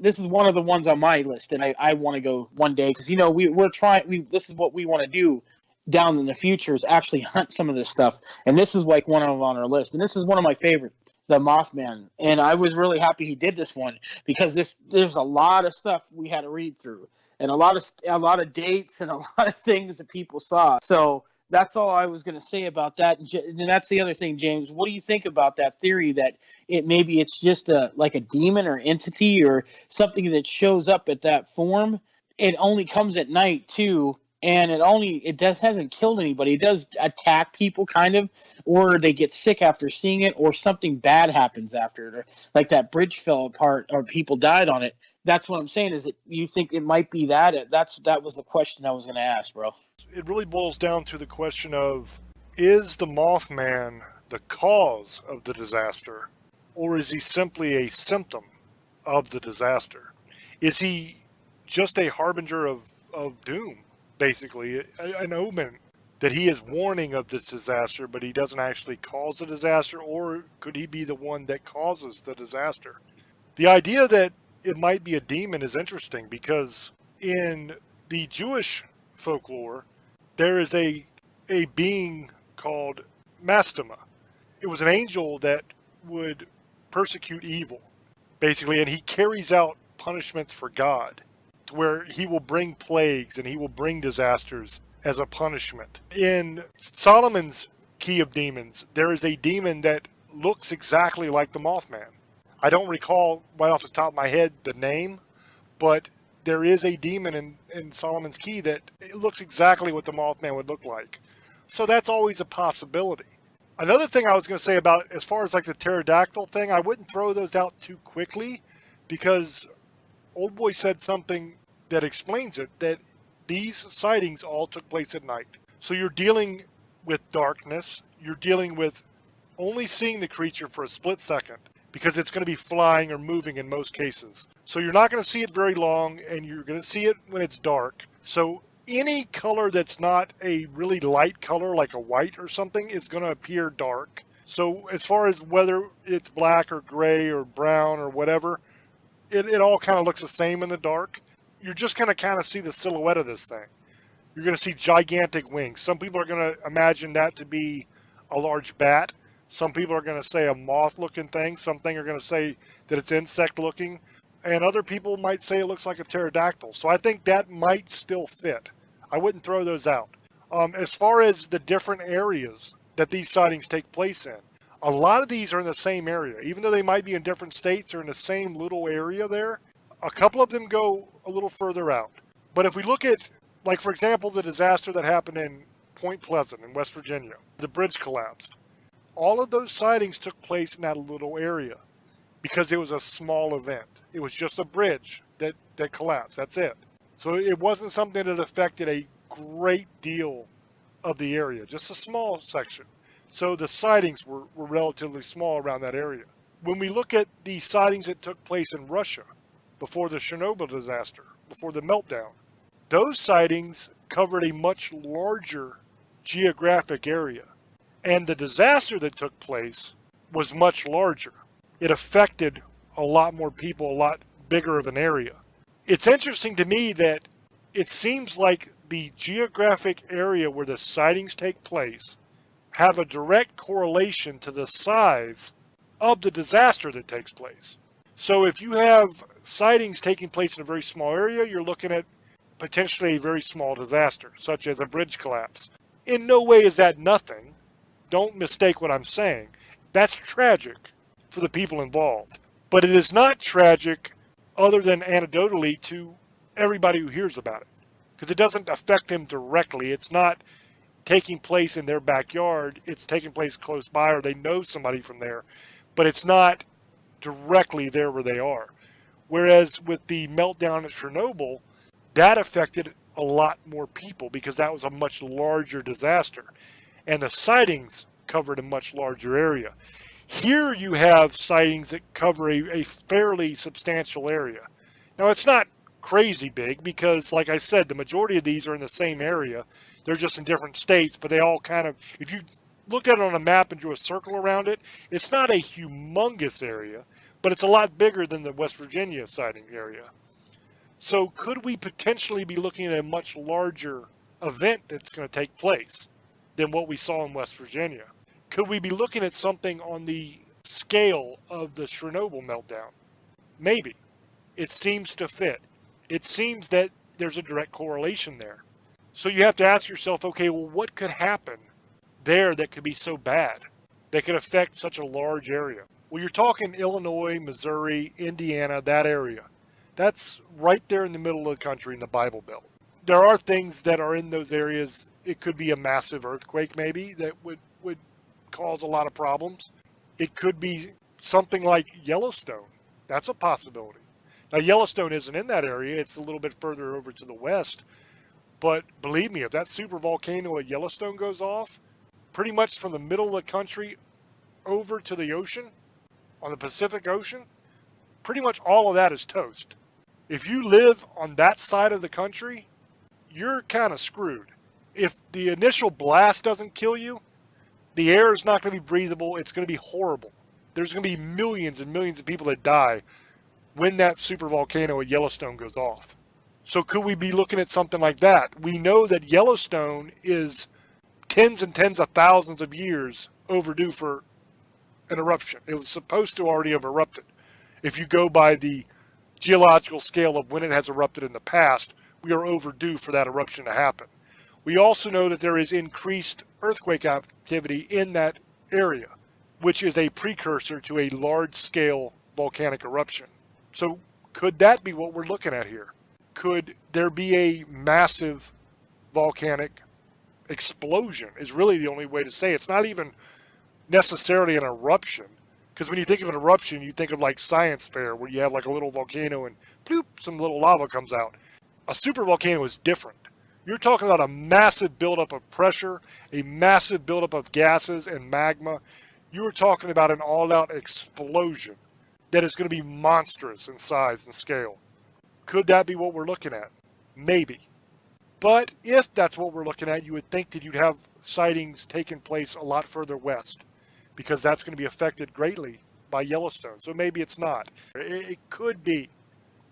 this is one of the ones on my list, and I want to go one day, because we're trying. This is what we want to do down in the future, is actually hunt some of this stuff, and this is like one of them on our list, and this is one of my favorite, the Mothman, and I was really happy he did this one, because there's a lot of stuff we had to read through, and a lot of dates and a lot of things that people saw. So that's all I was going to say about that. And that's the other thing, James. What do you think about that theory that maybe it's just like a demon or entity or something that shows up at that form? It only comes at night too, and it hasn't killed anybody. It does attack people kind of, or they get sick after seeing it, or something bad happens after it, or like that bridge fell apart or people died on it. That's what I'm saying. Is it, you think it might be that? That was the question I was going to ask, bro. It really boils down to the question of, is the Mothman the cause of the disaster, or is he simply a symptom of the disaster? Is he just a harbinger of doom, basically, an omen that he is warning of this disaster, but he doesn't actually cause the disaster? Or could he be the one that causes the disaster? The idea that it might be a demon is interesting, because in the Jewish folklore, there is a being called Mastema. It was an angel that would persecute evil, basically, and he carries out punishments for God, to where he will bring plagues and he will bring disasters as a punishment. In Solomon's Key of Demons, there is a demon that looks exactly like the Mothman. I don't recall right off the top of my head the name, but there is a demon in Solomon's Key that it looks exactly what the Mothman would look like. So that's always a possibility. Another thing I was going to say about as far as like the pterodactyl thing, I wouldn't throw those out too quickly because Old Boy said something that explains it, that these sightings all took place at night. So you're dealing with darkness, you're dealing with only seeing the creature for a split second because it's going to be flying or moving in most cases. So you're not going to see it very long and you're going to see it when it's dark. So any color that's not a really light color like a white or something is going to appear dark. So as far as whether it's black or gray or brown or whatever, it all kind of looks the same in the dark. You're just going to kind of see the silhouette of this thing. You're going to see gigantic wings. Some people are going to imagine that to be a large bat. Some people are going to say a moth-looking thing. Something are going to say that it's insect-looking. And other people might say it looks like a pterodactyl. So I think that might still fit. I wouldn't throw those out. As far as the different areas that these sightings take place in, a lot of these are in the same area. Even though they might be in different states or in the same little area there, a couple of them go a little further out. But if we look at, like for example, the disaster that happened in Point Pleasant in West Virginia, the bridge collapsed. All of those sightings took place in that little area because it was a small event. It was just a bridge that collapsed. That's it. So it wasn't something that affected a great deal of the area, just a small section. So the sightings were relatively small around that area. When we look at the sightings that took place in Russia before the Chernobyl disaster, before the meltdown, those sightings covered a much larger geographic area. And the disaster that took place was much larger. It affected a lot more people, a lot bigger of an area. It's interesting to me that it seems like the geographic area where the sightings take place have a direct correlation to the size of the disaster that takes place. So if you have sightings taking place in a very small area, you're looking at potentially a very small disaster, such as a bridge collapse. In no way is that nothing. Don't mistake what I'm saying. That's tragic for the people involved. But it is not tragic other than anecdotally to everybody who hears about it. Because it doesn't affect them directly. It's not taking place in their backyard. It's taking place close by, or they know somebody from there. But it's not directly there where they are. Whereas with the meltdown at Chernobyl, that affected a lot more people because that was a much larger disaster. And the sightings covered a much larger area. Here you have sightings that cover a fairly substantial area. Now it's not crazy big because, like I said, the majority of these are in the same area. They're just in different states, but they all kind of, if you looked at it on a map and drew a circle around it, it's not a humongous area, but it's a lot bigger than the West Virginia sighting area. So could we potentially be looking at a much larger event that's going to take place than what we saw in West Virginia? Could we be looking at something on the scale of the Chernobyl meltdown? Maybe. It seems to fit. It seems that there's a direct correlation there. So you have to ask yourself, okay, well, what could happen there that could be so bad, that could affect such a large area? Well, you're talking Illinois, Missouri, Indiana, that area. That's right there in the middle of the country in the Bible Belt. There are things that are in those areas. It could be a massive earthquake maybe that would cause a lot of problems. It could be something like Yellowstone. That's a possibility. Now, Yellowstone isn't in that area. It's a little bit further over to the west. But believe me, if that supervolcano at Yellowstone goes off, pretty much from the middle of the country over to the ocean, on the Pacific Ocean, pretty much all of that is toast. If you live on that side of the country, you're kind of screwed. If the initial blast doesn't kill you, the air is not going to be breathable. It's going to be horrible. There's going to be millions and millions of people that die when that supervolcano at Yellowstone goes off. So could we be looking at something like that? We know that Yellowstone is tens and tens of thousands of years overdue for an eruption. It was supposed to already have erupted if you go by the geological scale of when it has erupted in the past, we are overdue for that eruption to happen. We also know that there is increased earthquake activity in that area, which is a precursor to a large-scale volcanic eruption. So could that be what we're looking at here? Could there be a massive volcanic explosion is really the only way to say it. It's not even necessarily an eruption, because when you think of an eruption, you think of like science fair where you have like a little volcano and bloop, some little lava comes out. A supervolcano is different. You're talking about a massive buildup of pressure, a massive buildup of gases and magma. You are talking about an all-out explosion that is going to be monstrous in size and scale. Could that be what we're looking at? Maybe. But if that's what we're looking at, you would think that you'd have sightings taking place a lot further west, because that's going to be affected greatly by Yellowstone. So maybe it's not. It could be.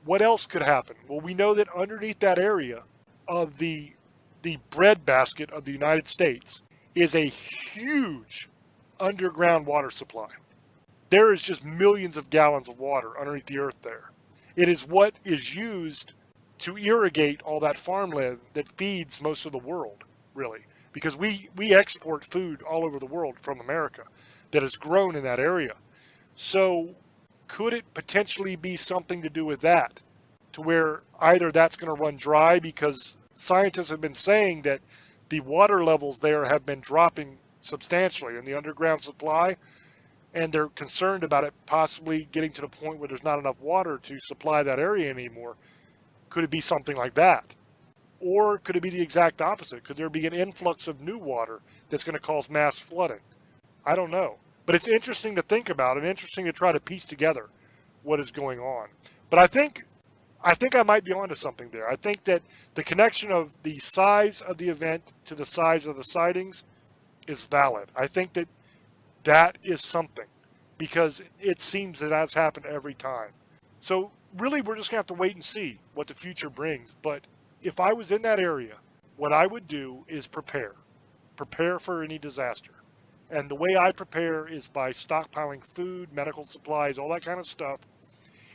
What else could happen? Well, we know that underneath that area of the breadbasket of the United States is a huge underground water supply. There is just millions of gallons of water underneath the earth there. It is what is used to irrigate all that farmland that feeds most of the world, really. Because we export food all over the world from America that is grown in that area. So could it potentially be something to do with that? To where either that's going to run dry, because scientists have been saying that the water levels there have been dropping substantially in the underground supply, and they're concerned about it possibly getting to the point where there's not enough water to supply that area anymore. Could it be something like that? Or could it be the exact opposite? Could there be an influx of new water that's going to cause mass flooding? I don't know. But it's interesting to think about and interesting to try to piece together what is going on. But I think I might be onto something there. I think that the connection of the size of the event to the size of the sightings is valid. I think that that is something, because it seems that that's happened every time. So really, we're just going to have to wait and see what the future brings. But if I was in that area, what I would do is prepare for any disaster. And the way I prepare is by stockpiling food, medical supplies, all that kind of stuff.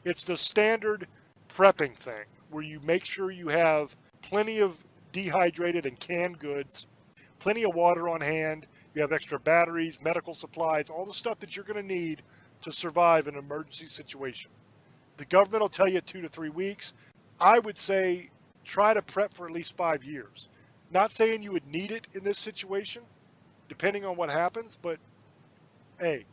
It's the standard prepping thing, where you make sure you have plenty of dehydrated and canned goods, plenty of water on hand, you have extra batteries, medical supplies, all the stuff that you're going to need to survive an emergency situation. The government will tell you 2 to 3 weeks. I would say try to prep for at least 5 years. Not saying you would need it in this situation, depending on what happens, but hey,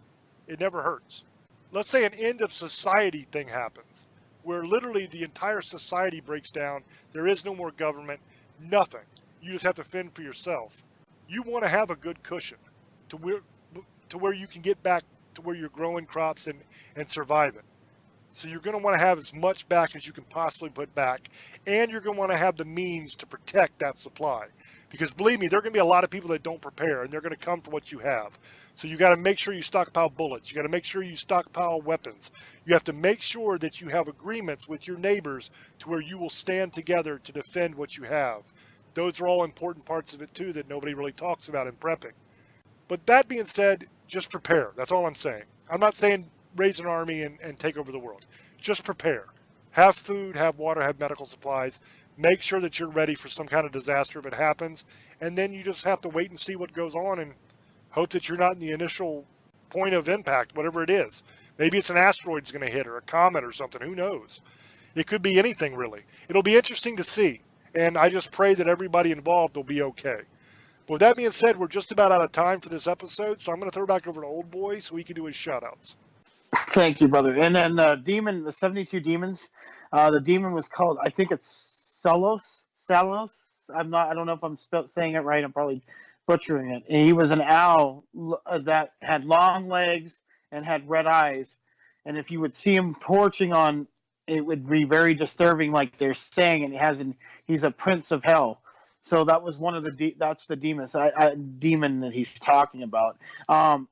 it never hurts. Let's say an end of society thing happens, where literally the entire society breaks down, there is no more government, nothing. You just have to fend for yourself. You want to have a good cushion to where you can get back to where you're growing crops and surviving. So you're going to want to have as much back as you can possibly put back, and you're going to want to have the means to protect that supply. Because believe me, there are going to be a lot of people that don't prepare, and they're going to come for what you have. So you got to make sure you stockpile bullets. You got to make sure you stockpile weapons. You have to make sure that you have agreements with your neighbors to where you will stand together to defend what you have. Those are all important parts of it too that nobody really talks about in prepping. But that being said, just prepare. That's all I'm saying. I'm not saying raise an army and take over the world. Just prepare. Have food, have water, have medical supplies. Make sure that you're ready for some kind of disaster if it happens. And then you just have to wait and see what goes on and hope that you're not in the initial point of impact, whatever it is. Maybe it's an asteroid's going to hit or a comet or something. Who knows? It could be anything, really. It'll be interesting to see. And I just pray that everybody involved will be okay. But with that being said, we're just about out of time for this episode, so I'm going to throw it back over to Old Boy so he can do his shout-outs. Thank you, brother. And then the 72 demons, the demon was called, I think it's Salos. I don't know if I'm saying it right. I'm probably butchering it. And he was an owl that had long legs and had red eyes. And if you would see him torching on, it would be very disturbing, like they're saying. And he's a prince of hell. So that was one of that's the demons. Demon that he's talking about. I'm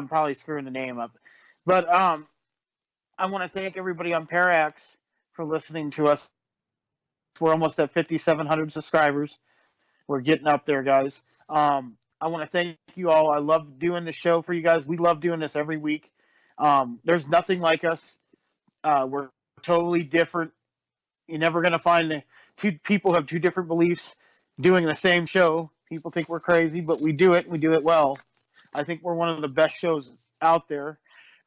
probably screwing the name up. But I want to thank everybody on Parax for listening to us. We're almost at 5,700 subscribers. We're getting up there, guys. I want to thank you all. I love doing the show for you guys. We love doing this every week. There's nothing like us. We're totally different. You're never going to find two people have two different beliefs doing the same show. People think we're crazy, but we do it. And we do it well. I think we're one of the best shows out there,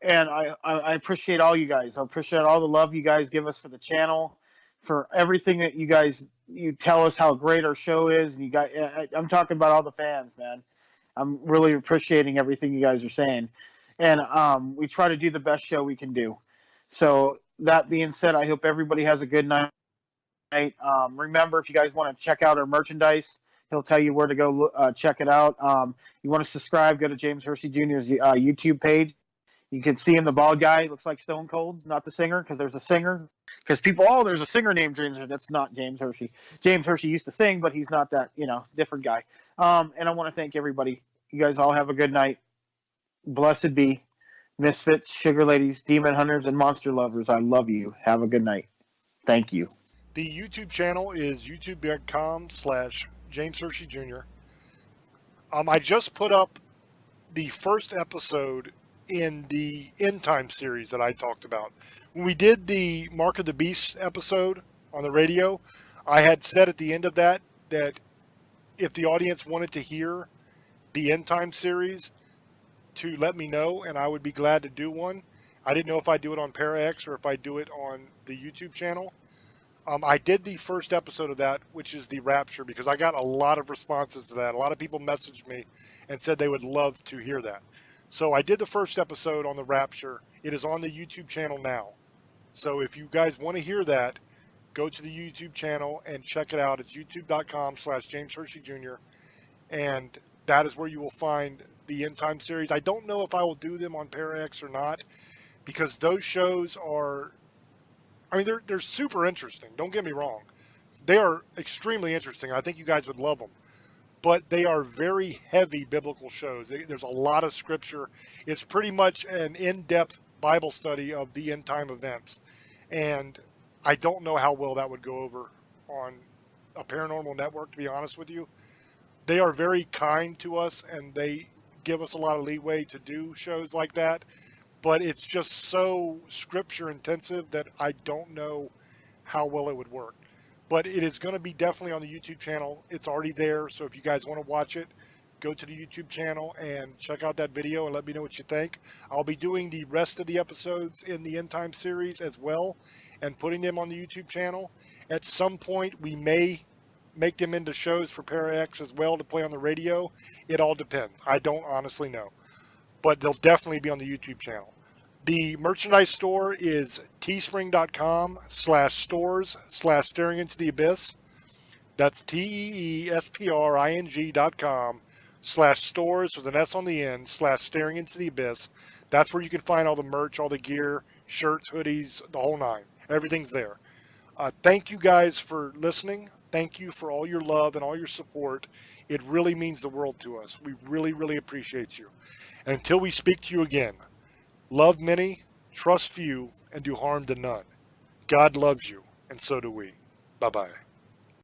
and I appreciate all you guys. I appreciate all the love you guys give us for the channel, for everything that you tell us how great our show is. And you guys, I'm talking about all the fans, man. I'm really appreciating everything you guys are saying, and we try to do the best show we can do. So that being said, I hope everybody has a good night. Remember, if you guys want to check out our merchandise, he'll tell you where to go check it out. You want to subscribe, go to James Hershey Jr.'s YouTube page. You can see him, the bald guy, looks like Stone Cold, not the singer, because there's a singer. Because people, there's a singer named James Hershey. That's not James Hershey. James Hershey used to sing, but he's not that, different guy. And I want to thank everybody. You guys all have a good night. Blessed be. Misfits, sugar ladies, demon hunters, and monster lovers. I love you. Have a good night. Thank you. The YouTube channel is youtube.com/James Hershey Jr. I just put up the first episode in the End Time series that I talked about. When we did the Mark of the Beast episode on the radio, I had said at the end of that if the audience wanted to hear the End Time series, to let me know, and I would be glad to do one. I didn't know if I'd do it on ParaX or if I'd do it on the YouTube channel. I did the first episode of that, which is the Rapture, because I got a lot of responses to that. A lot of people messaged me and said they would love to hear that. So I did the first episode on the Rapture. It is on the YouTube channel now. So if you guys want to hear that, go to the YouTube channel and check it out. It's youtube.com/James Hershey Jr. And that is where you will find the End Time series. I don't know if I will do them on ParaX or not, because those shows are, they're super interesting. Don't get me wrong. They are extremely interesting. I think you guys would love them. But they are very heavy biblical shows. There's a lot of scripture. It's pretty much an in-depth Bible study of the end time events. And I don't know how well that would go over on a paranormal network, to be honest with you. They are very kind to us, and they give us a lot of leeway to do shows like that. But it's just so scripture intensive that I don't know how well it would work. But it is going to be definitely on the YouTube channel. It's already there. So if you guys want to watch it, go to the YouTube channel and check out that video and let me know what you think. I'll be doing the rest of the episodes in the End Time series as well and putting them on the YouTube channel. At some point, we may make them into shows for ParaX as well to play on the radio. It all depends. I don't honestly know. But they'll definitely be on the YouTube channel. The merchandise store is teespring.com/stores/staring into the abyss. That's teespring.com/stores with an S on the end /staring into the abyss. That's where you can find all the merch, all the gear, shirts, hoodies, the whole nine. Everything's there. Thank you guys for listening. Thank you for all your love and all your support. It really means the world to us. We really, really appreciate you. And until we speak to you again, love many, trust few, and do harm to none. God loves you, and so do we. Bye-bye.